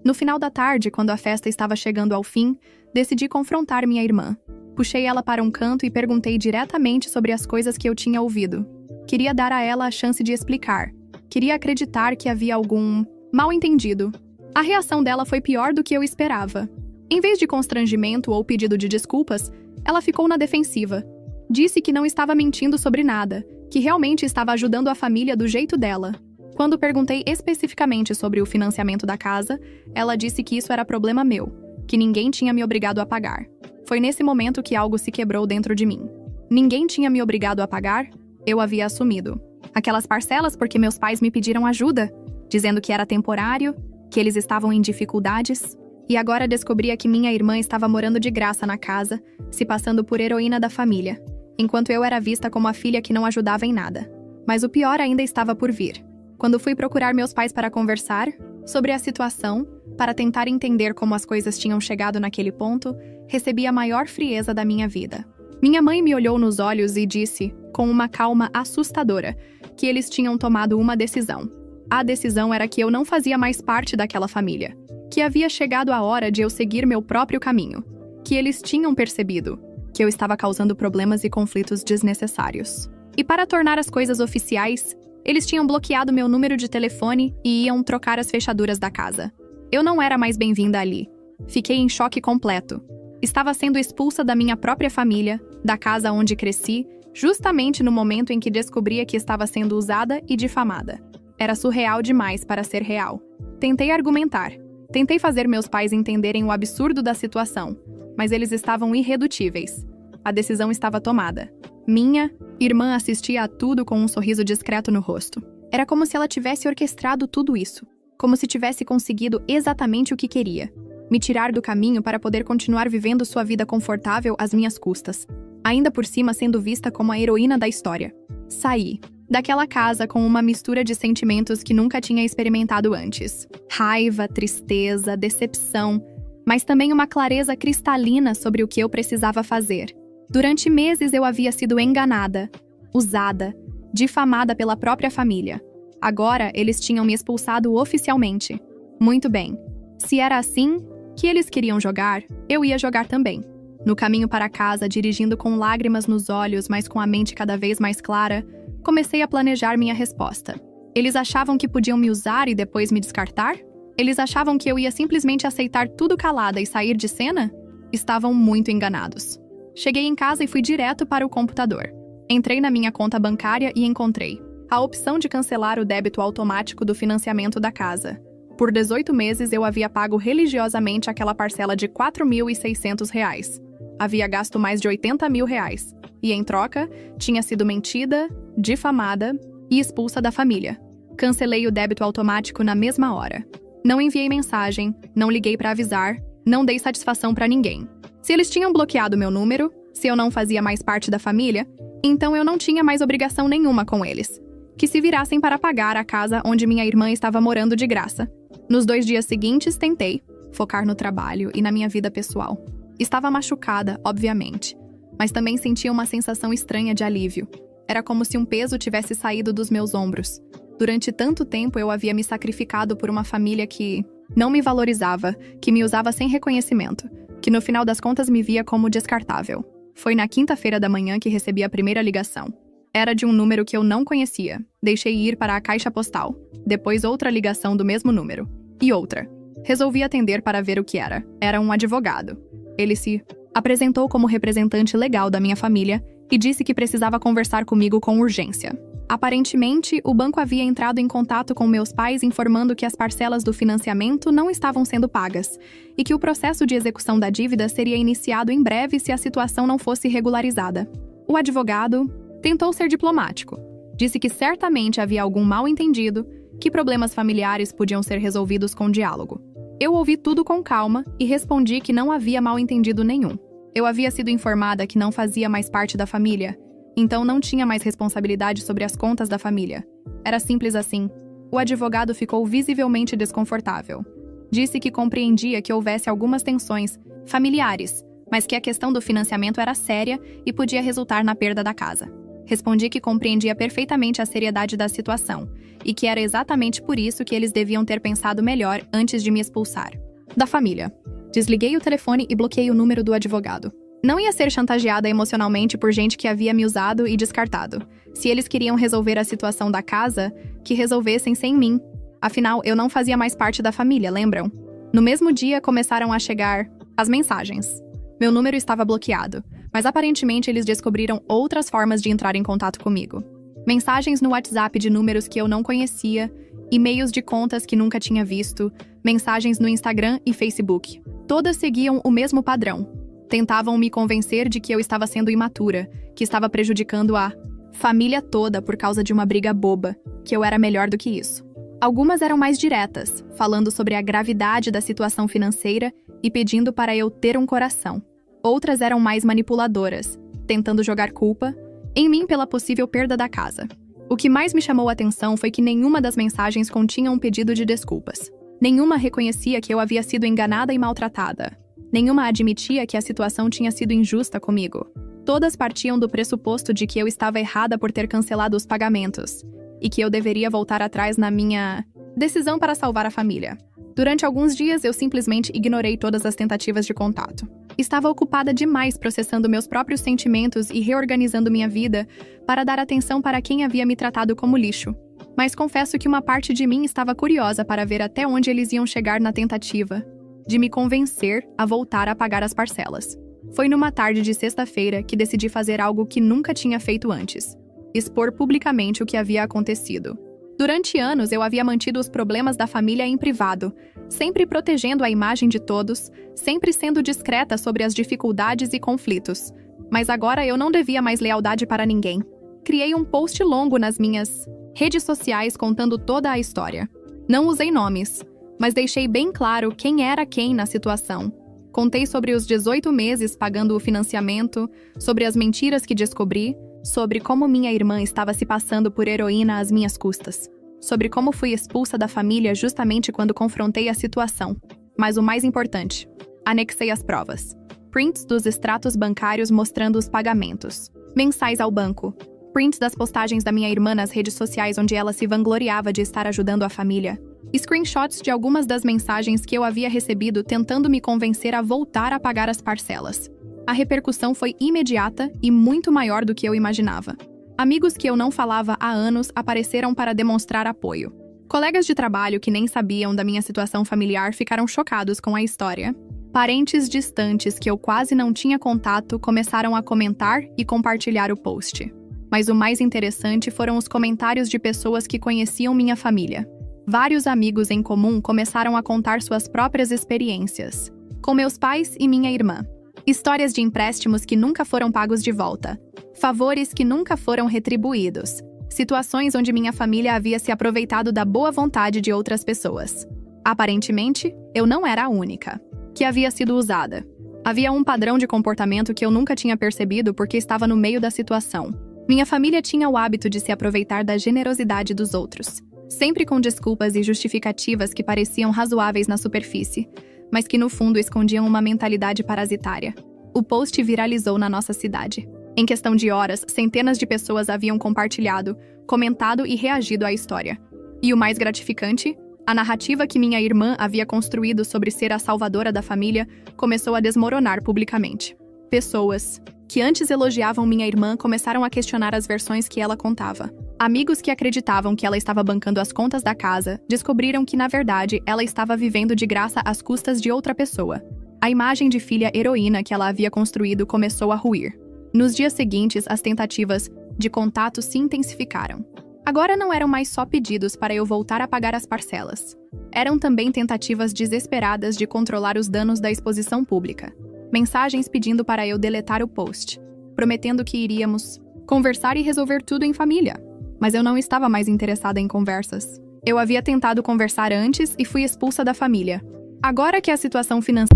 No final da tarde, quando a festa estava chegando ao fim, decidi confrontar minha irmã. Puxei ela para um canto e perguntei diretamente sobre as coisas que eu tinha ouvido. Queria dar a ela a chance de explicar. Queria acreditar que havia algum mal-entendido. A reação dela foi pior do que eu esperava. Em vez de constrangimento ou pedido de desculpas, ela ficou na defensiva. Disse que não estava mentindo sobre nada, que realmente estava ajudando a família do jeito dela. Quando perguntei especificamente sobre o financiamento da casa, ela disse que isso era problema meu, que ninguém tinha me obrigado a pagar. Foi nesse momento que algo se quebrou dentro de mim. Ninguém tinha me obrigado a pagar, eu havia assumido. Aquelas parcelas porque meus pais me pediram ajuda, dizendo que era temporário, que eles estavam em dificuldades. E agora descobria que minha irmã estava morando de graça na casa, se passando por heroína da família, enquanto eu era vista como a filha que não ajudava em nada. Mas o pior ainda estava por vir. Quando fui procurar meus pais para conversar sobre a situação, para tentar entender como as coisas tinham chegado naquele ponto, recebi a maior frieza da minha vida. Minha mãe me olhou nos olhos e disse, com uma calma assustadora, que eles tinham tomado uma decisão. A decisão era que eu não fazia mais parte daquela família, que havia chegado a hora de eu seguir meu próprio caminho, que eles tinham percebido que eu estava causando problemas e conflitos desnecessários. E para tornar as coisas oficiais, eles tinham bloqueado meu número de telefone e iam trocar as fechaduras da casa. Eu não era mais bem-vinda ali. Fiquei em choque completo. Estava sendo expulsa da minha própria família, da casa onde cresci, justamente no momento em que descobria que estava sendo usada e difamada. Era surreal demais para ser real. Tentei argumentar. Tentei fazer meus pais entenderem o absurdo da situação, mas eles estavam irredutíveis. A decisão estava tomada. Minha irmã assistia a tudo com um sorriso discreto no rosto. Era como se ela tivesse orquestrado tudo isso, como se tivesse conseguido exatamente o que queria. Me tirar do caminho para poder continuar vivendo sua vida confortável às minhas custas. Ainda por cima sendo vista como a heroína da história. Saí daquela casa com uma mistura de sentimentos que nunca tinha experimentado antes. Raiva, tristeza, decepção, mas também uma clareza cristalina sobre o que eu precisava fazer. Durante meses eu havia sido enganada, usada, difamada pela própria família. Agora eles tinham me expulsado oficialmente. Muito bem. Se era assim que eles queriam jogar, eu ia jogar também. No caminho para casa, dirigindo com lágrimas nos olhos, mas com a mente cada vez mais clara, comecei a planejar minha resposta. Eles achavam que podiam me usar e depois me descartar? Eles achavam que eu ia simplesmente aceitar tudo calada e sair de cena? Estavam muito enganados. Cheguei em casa e fui direto para o computador. Entrei na minha conta bancária e encontrei a opção de cancelar o débito automático do financiamento da casa. Por 18 meses eu havia pago religiosamente aquela parcela de R$ 4.600. Havia gasto mais de R$ 80 mil. E, em troca, tinha sido mentida, difamada e expulsa da família. Cancelei o débito automático na mesma hora. Não enviei mensagem, não liguei para avisar, não dei satisfação para ninguém. Se eles tinham bloqueado meu número, se eu não fazia mais parte da família, então eu não tinha mais obrigação nenhuma com eles. Que se virassem para pagar a casa onde minha irmã estava morando de graça. Nos 2 dias seguintes, tentei focar no trabalho e na minha vida pessoal. Estava machucada, obviamente, mas também sentia uma sensação estranha de alívio. Era como se um peso tivesse saído dos meus ombros. Durante tanto tempo eu havia me sacrificado por uma família que não me valorizava, que me usava sem reconhecimento, que no final das contas me via como descartável. Foi na quinta-feira da manhã que recebi a primeira ligação. Era de um número que eu não conhecia. Deixei ir para a caixa postal. Depois outra ligação do mesmo número. E outra. Resolvi atender para ver o que era. Era um advogado. Ele se apresentou como representante legal da minha família e disse que precisava conversar comigo com urgência. Aparentemente, o banco havia entrado em contato com meus pais informando que as parcelas do financiamento não estavam sendo pagas e que o processo de execução da dívida seria iniciado em breve se a situação não fosse regularizada. O advogado tentou ser diplomático. Disse que certamente havia algum mal-entendido, que problemas familiares podiam ser resolvidos com diálogo. Eu ouvi tudo com calma e respondi que não havia mal-entendido nenhum. Eu havia sido informada que não fazia mais parte da família, então não tinha mais responsabilidade sobre as contas da família. Era simples assim. O advogado ficou visivelmente desconfortável. Disse que compreendia que houvesse algumas tensões familiares, mas que a questão do financiamento era séria e podia resultar na perda da casa. Respondi que compreendia perfeitamente a seriedade da situação e que era exatamente por isso que eles deviam ter pensado melhor antes de me expulsar da família. Desliguei o telefone e bloqueei o número do advogado. Não ia ser chantageada emocionalmente por gente que havia me usado e descartado. Se eles queriam resolver a situação da casa, que resolvessem sem mim. Afinal, eu não fazia mais parte da família, lembram? No mesmo dia, começaram a chegar as mensagens. Meu número estava bloqueado, mas aparentemente eles descobriram outras formas de entrar em contato comigo. Mensagens no WhatsApp de números que eu não conhecia, e-mails de contas que nunca tinha visto, mensagens no Instagram e Facebook. Todas seguiam o mesmo padrão. Tentavam me convencer de que eu estava sendo imatura, que estava prejudicando a família toda por causa de uma briga boba, que eu era melhor do que isso. Algumas eram mais diretas, falando sobre a gravidade da situação financeira e pedindo para eu ter um coração. Outras eram mais manipuladoras, tentando jogar culpa em mim pela possível perda da casa. O que mais me chamou a atenção foi que nenhuma das mensagens continha um pedido de desculpas. Nenhuma reconhecia que eu havia sido enganada e maltratada. Nenhuma admitia que a situação tinha sido injusta comigo. Todas partiam do pressuposto de que eu estava errada por ter cancelado os pagamentos e que eu deveria voltar atrás na minha decisão para salvar a família. Durante alguns dias, eu simplesmente ignorei todas as tentativas de contato. Estava ocupada demais processando meus próprios sentimentos e reorganizando minha vida para dar atenção para quem havia me tratado como lixo. Mas confesso que uma parte de mim estava curiosa para ver até onde eles iam chegar na tentativa de me convencer a voltar a pagar as parcelas. Foi numa tarde de sexta-feira que decidi fazer algo que nunca tinha feito antes: expor publicamente o que havia acontecido. Durante anos, eu havia mantido os problemas da família em privado, sempre protegendo a imagem de todos, sempre sendo discreta sobre as dificuldades e conflitos. Mas agora eu não devia mais lealdade para ninguém. Criei um post longo nas minhas redes sociais contando toda a história. Não usei nomes, mas deixei bem claro quem era quem na situação. Contei sobre os 18 meses pagando o financiamento, sobre as mentiras que descobri, sobre como minha irmã estava se passando por heroína às minhas custas, sobre como fui expulsa da família justamente quando confrontei a situação. Mas o mais importante, anexei as provas. Prints dos extratos bancários mostrando os pagamentos mensais ao banco. Prints das postagens da minha irmã nas redes sociais onde ela se vangloriava de estar ajudando a família. Screenshots de algumas das mensagens que eu havia recebido tentando me convencer a voltar a pagar as parcelas. A repercussão foi imediata e muito maior do que eu imaginava. Amigos que eu não falava há anos apareceram para demonstrar apoio. Colegas de trabalho que nem sabiam da minha situação familiar ficaram chocados com a história. Parentes distantes que eu quase não tinha contato começaram a comentar e compartilhar o post. Mas o mais interessante foram os comentários de pessoas que conheciam minha família. Vários amigos em comum começaram a contar suas próprias experiências, com meus pais e minha irmã. Histórias de empréstimos que nunca foram pagos de volta, favores que nunca foram retribuídos, situações onde minha família havia se aproveitado da boa vontade de outras pessoas. Aparentemente, eu não era a única que havia sido usada. Havia um padrão de comportamento que eu nunca tinha percebido porque estava no meio da situação. Minha família tinha o hábito de se aproveitar da generosidade dos outros, sempre com desculpas e justificativas que pareciam razoáveis na superfície, mas que no fundo escondiam uma mentalidade parasitária. O post viralizou na nossa cidade. Em questão de horas, centenas de pessoas haviam compartilhado, comentado e reagido à história. E o mais gratificante, a narrativa que minha irmã havia construído sobre ser a salvadora da família começou a desmoronar publicamente. Pessoas que antes elogiavam minha irmã começaram a questionar as versões que ela contava. Amigos que acreditavam que ela estava bancando as contas da casa descobriram que, na verdade, ela estava vivendo de graça às custas de outra pessoa. A imagem de filha heroína que ela havia construído começou a ruir. Nos dias seguintes, as tentativas de contato se intensificaram. Agora não eram mais só pedidos para eu voltar a pagar as parcelas. Eram também tentativas desesperadas de controlar os danos da exposição pública. Mensagens pedindo para eu deletar o post, prometendo que iríamos conversar e resolver tudo em família. Mas eu não estava mais interessada em conversas. Eu havia tentado conversar antes e fui expulsa da família. Agora que a situação financeira